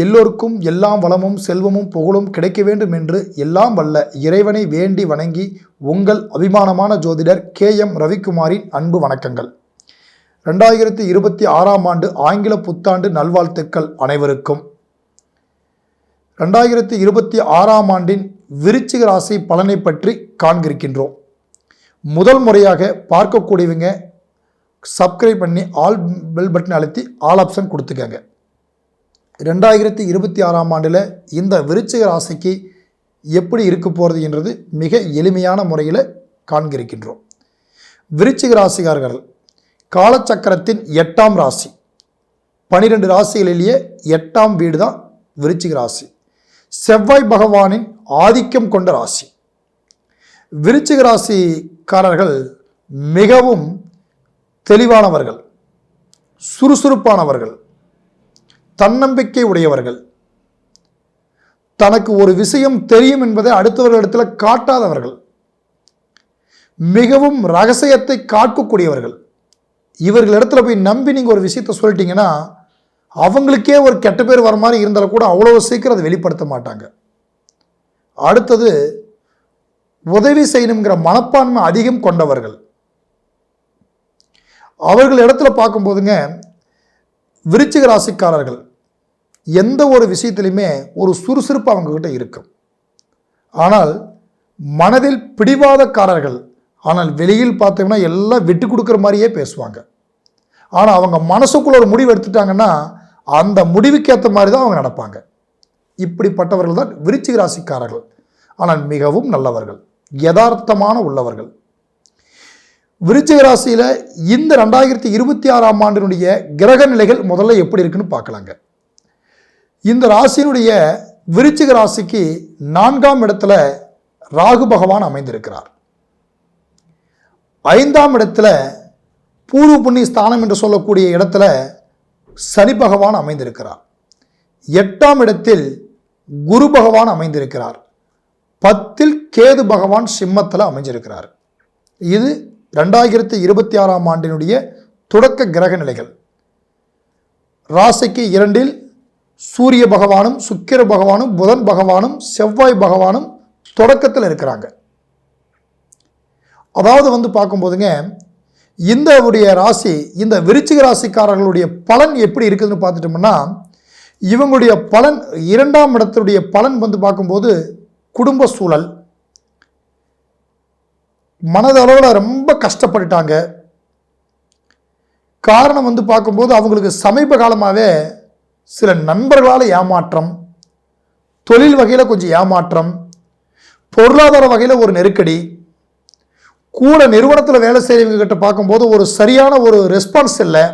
எல்லோருக்கும் எல்லாம் வளமும் செல்வமும் புகழும் கிடைக்க வேண்டும் என்று எல்லாம் வல்ல இறைவனை வேண்டி வணங்கி உங்கள் அபிமானமான ஜோதிடர் KM ரவிக்குமாரின் அன்பு வணக்கங்கள். 2026ஆம் ஆண்டு ஆங்கில புத்தாண்டு நல்வாழ்த்துக்கள் அனைவருக்கும். 2026ஆம் ஆண்டின் விருச்சிக ராசி பலனை பற்றி காண்கிருக்கின்றோம். முதல் முறையாக பார்க்கக்கூடியவங்க சப்ஸ்கிரைப் பண்ணி ஆல் பெல் பட்டன் அழுத்தி ஆல் ஆப்ஷன் கொடுத்துக்கங்க. 2026ஆம் ஆண்டில் இந்த விருச்சிக ராசிக்கு எப்படி இருக்க போகிறது என்றது மிக எளிமையான முறையில் காண்கிருக்கின்றோம். விருச்சிக ராசிக்காரர்கள் காலச்சக்கரத்தின் 8ஆம் ராசி, 12 ராசிகளிலேயே 8ஆம் வீடு தான் விருச்சிக ராசி. செவ்வாய் பகவானின் ஆதிக்கம் கொண்ட ராசி. விருச்சிக ராசிக்காரர்கள் மிகவும் தெளிவானவர்கள், சுறுசுறுப்பானவர்கள், தன்னம்பிக்கை உடையவர்கள், தனக்கு ஒரு விஷயம் தெரியும் என்பதை அடுத்தவர்களிடத்தில் காட்டாதவர்கள், மிகவும் ரகசியத்தை காக்கக்கூடியவர்கள். இவர்களிடத்துல போய் நம்பி நீங்கள் ஒரு விஷயத்தை சொல்லிட்டீங்கன்னா அவங்களுக்கே ஒரு கெட்ட பேர் வர மாதிரி இருந்தாலும் கூட அவ்வளோ சீக்கிரம் அதை வெளிப்படுத்த மாட்டாங்க. அடுத்தது உதவி செய்யணுங்கிற மனப்பான்மை அதிகம் கொண்டவர்கள். அவர்கள் இடத்துல பார்க்கும்போதுங்க விருச்சிக ராசிக்காரர்கள் எந்த ஒரு விஷயத்திலையுமே ஒரு சுறுசுறுப்பு அவங்கக்கிட்ட இருக்கும். ஆனால் மனதில் பிடிவாதக்காரர்கள். ஆனால் வெளியில் பார்த்தோம்னா எல்லாம் விட்டு கொடுக்குற மாதிரியே பேசுவாங்க. ஆனால் அவங்க மனசுக்குள்ள ஒரு முடிவு எடுத்துட்டாங்கன்னா அந்த முடிவுக்கு ஏற்ற மாதிரி தான் அவங்க நடப்பாங்க. இப்படிப்பட்டவர்கள் தான் விருச்சிக ராசிக்காரர்கள். ஆனால் மிகவும் நல்லவர்கள், யதார்த்தமான உள்ளவர்கள். விருச்சிக ராசியில் இந்த 2026ஆம் ஆண்டினுடைய கிரக நிலைகள் முதல்ல எப்படி இருக்குன்னு பார்க்கலாங்க. இந்த ராசியினுடைய விருச்சிக ராசிக்கு 4ஆம் இடத்துல ராகு பகவான் அமைந்திருக்கிறார். 5ஆம் இடத்துல பூர்வ புண்ணிய ஸ்தானம் என்று சொல்லக்கூடிய இடத்துல சனி பகவான் அமைந்திருக்கிறார். 8ஆம் இடத்தில் குரு பகவான் அமைந்திருக்கிறார். 10இல் கேது பகவான் சிம்மத்தில் அமைஞ்சிருக்கிறார். இது 2026ஆம் ஆண்டினுடைய தொடக்க கிரக நிலைகள். ராசிக்கு 2இல் சூரிய பகவானும் சுக்கிர பகவானும் புதன் பகவானும் செவ்வாய் பகவானும் தொடக்கத்தில் இருக்கிறாங்க. அதாவது பார்க்கும்போதுங்க இந்த ராசி, இந்த விருச்சிக ராசிக்காரர்களுடைய பலன் எப்படி இருக்குதுன்னு பார்த்துட்டோம்னா இவங்களுடைய பலன் 2ஆம் இடத்துடைய பலன் பார்க்கும்போது குடும்ப சூழல், மனதளவில் ரொம்ப கஷ்டப்பட்டுட்டாங்க. காரணம் பார்க்கும்போது அவங்களுக்கு சமீப காலமாகவே சில நண்பர்களால் ஏமாற்றம், தொழில் வகையில் கொஞ்சம் ஏமாற்றம், பொருளாதார வகையில் ஒரு நெருக்கடி, கூட நிறுவனத்தில் வேலை செய்கிறவங்க கிட்ட பார்க்கும்போது ஒரு சரியான ஒரு ரெஸ்பான்ஸ் இல்லை,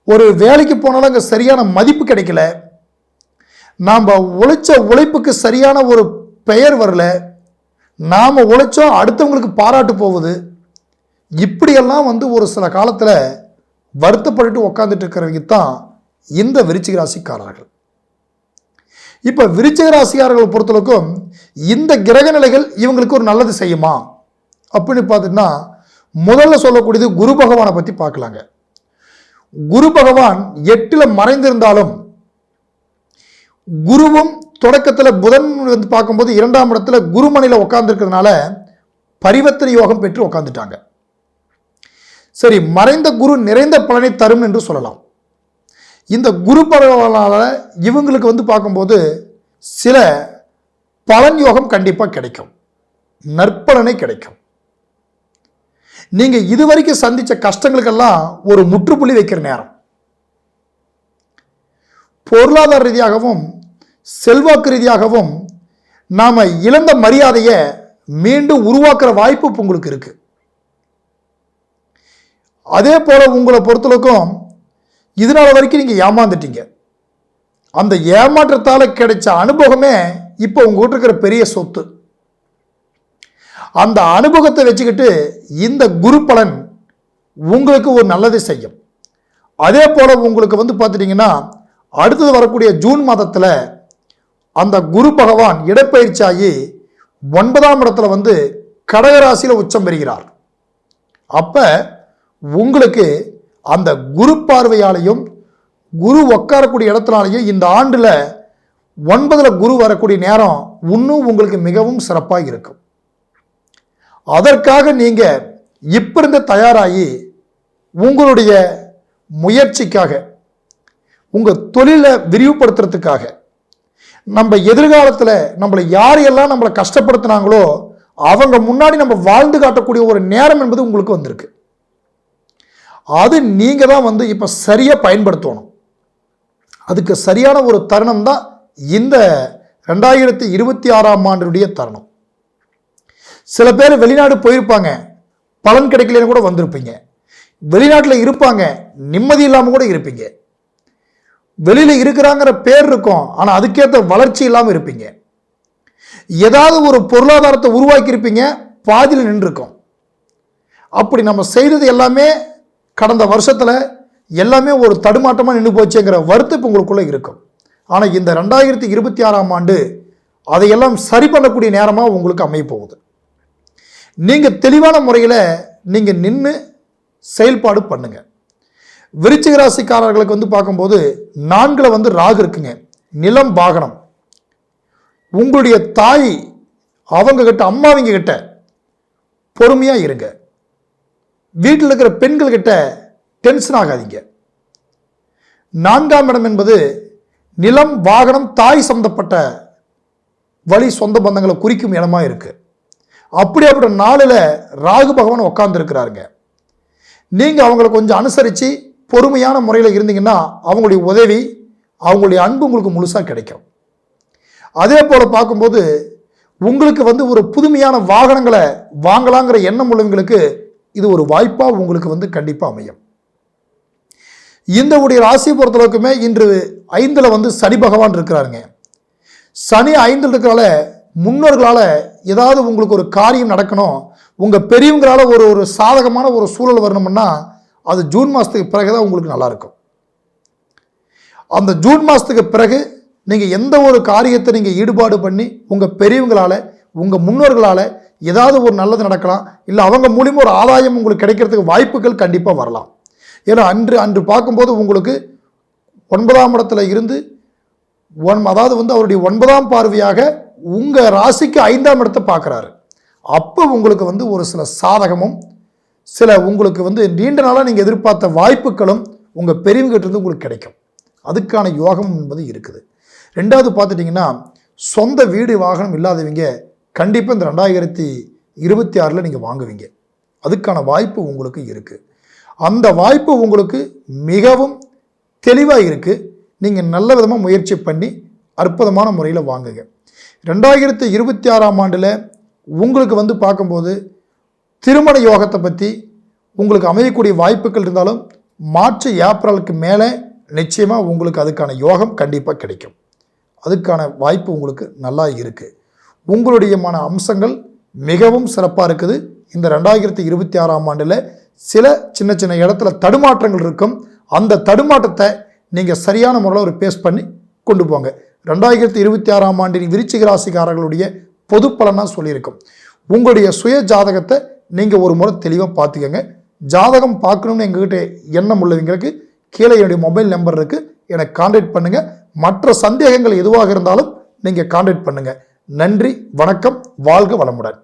ஒரு வேலைக்கு போனாலும் அங்கே சரியான மதிப்பு கிடைக்கல, நாம் உழைச்ச உழைப்புக்கு சரியான ஒரு பெயர் வரல, நாம் உழைச்சோம் அடுத்தவங்களுக்கு பாராட்டு போகுது. இப்படியெல்லாம் ஒரு சில காலத்தில் வருத்தப்பட்டு உட்காந்துட்டு இருக்கிறவங்க தான் இந்த விருச்சிக ராசிக்காரர்கள். இப்போ விருச்சிக ராசிக்காரர்களை பொறுத்தளவுக்கும் இந்த கிரக நிலைகள் இவங்களுக்கு ஒரு நல்லது செய்யுமா அப்படின்னு பார்த்துட்டா முதல்ல சொல்லக்கூடியது குரு பகவானை பற்றி பார்க்கலாங்க. குரு பகவான் 8ல் மறைந்திருந்தாலும் குருவும் தொடக்கத்தில் புதன் பார்க்கும்போது 2ஆம் இடத்துல குருமணியில் உட்கார்ந்துருக்கிறதுனால பரிவர்த்தனை யோகம் பெற்று உட்காந்துட்டாங்க. சரி, மறைந்த குரு நிறைந்த பலனை தரும் என்று சொல்லலாம். இந்த குரு பகவானால இவங்களுக்கு பார்க்கும்போது சில பலன் யோகம் கண்டிப்பாக கிடைக்கும், நற்பலனை கிடைக்கும். நீங்கள் இதுவரைக்கும் சந்தித்த கஷ்டங்களுக்கெல்லாம் ஒரு முற்றுப்புள்ளி வைக்கிற நேரம். பொருளாதார ரீதியாகவும் செல்வாக்கு ரீதியாகவும் நாம் இழந்த மரியாதையை மீண்டும் உருவாக்குற வாய்ப்பு உங்களுக்கு இருக்கு. அதே போல உங்களை பொறுத்தளவுக்கும் இதனால வரைக்கும் நீங்கள் ஏமாந்துட்டீங்க. அந்த ஏமாற்றத்தால் கிடைச்ச அனுபவமே இப்போ உங்ககிட்ட இருக்கிற பெரிய சொத்து. அந்த அனுபவத்தை வச்சுக்கிட்டு இந்த குரு பலன் உங்களுக்கு ஒரு நல்லதை செய்யும். அதே போல உங்களுக்கு பார்த்துட்டீங்கன்னா அடுத்தது வரக்கூடிய ஜூன் மாதத்தில் அந்த குரு பகவான் இடப்பெயர்ச்சியாகி 9ஆம் இடத்துல கடகராசியில் உச்சம் பெறுகிறார். அப்போ உங்களுக்கு அந்த குரு பார்வையாலையும் குரு உட்காரக்கூடிய இடத்துனாலேயே இந்த ஆண்டில் 9ல் குரு வரக்கூடிய நேரம் இன்னும் உங்களுக்கு மிகவும் சிறப்பாக இருக்கும். அதற்காக நீங்கள் இப்போ இருந்து தயாராகி உங்களுடைய முயற்சிக்காக, உங்கள் தொழிலை விரிவுபடுத்துறதுக்காக, நம்ம எதிர்காலத்தில் நம்மளை யாரையெல்லாம் நம்மளை கஷ்டப்படுத்தினாங்களோ அவங்க முன்னாடி நம்ம வாழ்ந்து காட்டக்கூடிய ஒரு நேரம் என்பது உங்களுக்கு வந்திருக்கு. அது நீங்கள் தான் இப்போ சரியாக பயன்படுத்தணும். அதுக்கு சரியான ஒரு தருணம் தான் இந்த 2026ஆம் ஆண்டுடைய தருணம். சில பேர் வெளிநாடு போயிருப்பாங்க, பலன் கிடைக்கலன்னு கூட வந்திருப்பீங்க. வெளிநாட்டில் இருப்பாங்க, நிம்மதி இல்லாமல் கூட இருப்பீங்க. வெளியில் இருக்கிறாங்கிற பேர் இருக்கும், ஆனால் அதுக்கேற்ற வளர்ச்சி இல்லாமல் இருப்பீங்க. ஏதாவது ஒரு பொருளாதாரத்தை உருவாக்கி இருப்பீங்க, பாதியில் நின்றுருக்கும். அப்படி நம்ம செய்தது எல்லாமே கடந்த வருஷத்தில் எல்லாமே ஒரு தடுமாட்டமாக நின்று போச்சுங்கிற வருத்தம் உங்களுக்குள்ளே இருக்கும். ஆனால் இந்த 2026ஆம் ஆண்டு அதையெல்லாம் சரி பண்ணக்கூடிய நேரமாக உங்களுக்கு அமைய போகுது. நீங்கள் தெளிவான முறையில் நீங்கள் நின்று செயல்பாடு பண்ணுங்க. விருச்சிக ராசிக்காரர்களுக்கு பார்க்கும்போது 4ல் ராகு இருக்குங்க. நிலம் வாகனம். உங்களுடைய தாய் அவங்க கிட்ட, அம்மாவிங்க கிட்ட பொறுமையாக இருங்க. வீட்டில் இருக்கிற பெண்கள் கிட்ட டென்ஷன் ஆகாதீங்க. 4ஆம் இடம் என்பது நிலம், வாகனம், தாய் சம்பந்தப்பட்ட வழி சொந்த பந்தங்களை குறிக்கும் இடமா இருக்கு. அப்படியாப்பட்ட 4ல் ராகு பகவான் உட்கார்ந்து இருக்கிறாருங்க. நீங்கள் அவங்களை கொஞ்சம் அனுசரித்து பொறுமையான முறையில் இருந்தீங்கன்னா அவங்களுடைய உதவி, அவங்களுடைய அன்பு உங்களுக்கு முழுசாக கிடைக்கும். அதே போல் பார்க்கும்போது உங்களுக்கு ஒரு புதுமையான வாகனங்களை வாங்கலாங்கிற எண்ணம் உள்ளவங்களுக்கு இது ஒரு வாய்ப்பாக உங்களுக்கு கண்டிப்பாக அமையும். இந்த உடைய ராசியை பொறுத்தளவுக்குமே இன்று 5ல் சனி பகவான் இருக்கிறாருங்க. சனி 5ல் இருக்கிறால முன்னோர்களால் ஏதாவது உங்களுக்கு ஒரு காரியம் நடக்கணும், உங்கள் பெரியவங்களால் ஒரு சாதகமான ஒரு சூழல் வரணும்னா அது ஜூன் மாதத்துக்கு பிறகு தான் உங்களுக்கு நல்லாயிருக்கும். அந்த ஜூன் மாதத்துக்கு பிறகு நீங்கள் எந்த ஒரு காரியத்தை நீங்கள் ஈடுபாடு பண்ணி உங்கள் பெரியவங்களால், உங்கள் முன்னோர்களால் ஏதாவது ஒரு நல்லது நடக்கலாம், இல்லை அவங்க மூலியமாக ஒரு ஆதாயம் உங்களுக்கு கிடைக்கிறதுக்கு வாய்ப்புகள் கண்டிப்பாக வரலாம். ஏன்னா அன்று பார்க்கும்போது உங்களுக்கு 9ஆம் இடத்துல இருந்து அதாவது அவருடைய 9ஆம் பார்வையாக உங்கள் ராசிக்கு 5ஆம் இடத்தை பார்க்குறாரு. அப்போ உங்களுக்கு ஒரு சில சாதகமும், சில உங்களுக்கு நீண்ட நாளாக நீங்கள் எதிர்பார்த்த வாய்ப்புகளும் உங்கள் பெரியவங்கிட்ட உங்களுக்கு கிடைக்கும். அதுக்கான யோகம் என்பது இருக்குது. 2வது பார்த்துட்டிங்கன்னா, சொந்த வீடு வாகனம் இல்லாதவங்க கண்டிப்பாக இந்த 2026ல் நீங்கள் வாங்குவீங்க. அதுக்கான வாய்ப்பு உங்களுக்கு இருக்குது. அந்த வாய்ப்பு உங்களுக்கு மிகவும் தெளிவாக இருக்குது. நீங்கள் நல்ல விதமாக முயற்சி பண்ணி அற்புதமான முறையில் வாங்குங்க. 2026ஆம் ஆண்டில் உங்களுக்கு பார்க்கும்போது திருமண யோகத்தை பற்றி உங்களுக்கு அமையக்கூடிய வாய்ப்புகள் இருந்தாலும் மார்ச் ஏப்ரலுக்கு மேலே நிச்சயமாக உங்களுக்கு அதுக்கான யோகம் கண்டிப்பாக கிடைக்கும். அதுக்கான வாய்ப்பு உங்களுக்கு நல்லா இருக்குது. உங்களுடைய மன அம்சங்கள் மிகவும் சிறப்பாக இருக்குது. இந்த 2026ஆம் ஆண்டில் சில சின்ன சின்ன இடத்துல தடுமாற்றங்கள் இருக்கும். அந்த தடுமாற்றத்தை நீங்கள் சரியான முறையில் ஒரு பேஸ் பண்ணி கொண்டு போங்க. 2026ஆம் ஆண்டின் விருச்சிக ராசிக்காரர்களுடைய பொது பலனாக சொல்லியிருக்கும். உங்களுடைய சுய ஜாதகத்தை நீங்கள் ஒரு முறை தெளிவாக பார்த்துக்கங்க. ஜாதகம் பார்க்கணும்னு எங்ககிட்ட எண்ணம் உள்ளவங்களுக்கு கீழே என்னுடைய மொபைல் நம்பர் இருக்குது, எனக்கு கான்டாக்ட் பண்ணுங்கள். மற்ற சந்தேகங்கள் எதுவாக இருந்தாலும் நீங்கள் கான்டாக்ட் பண்ணுங்கள். நன்றி, வணக்கம், வாழ்க வளமுடன்.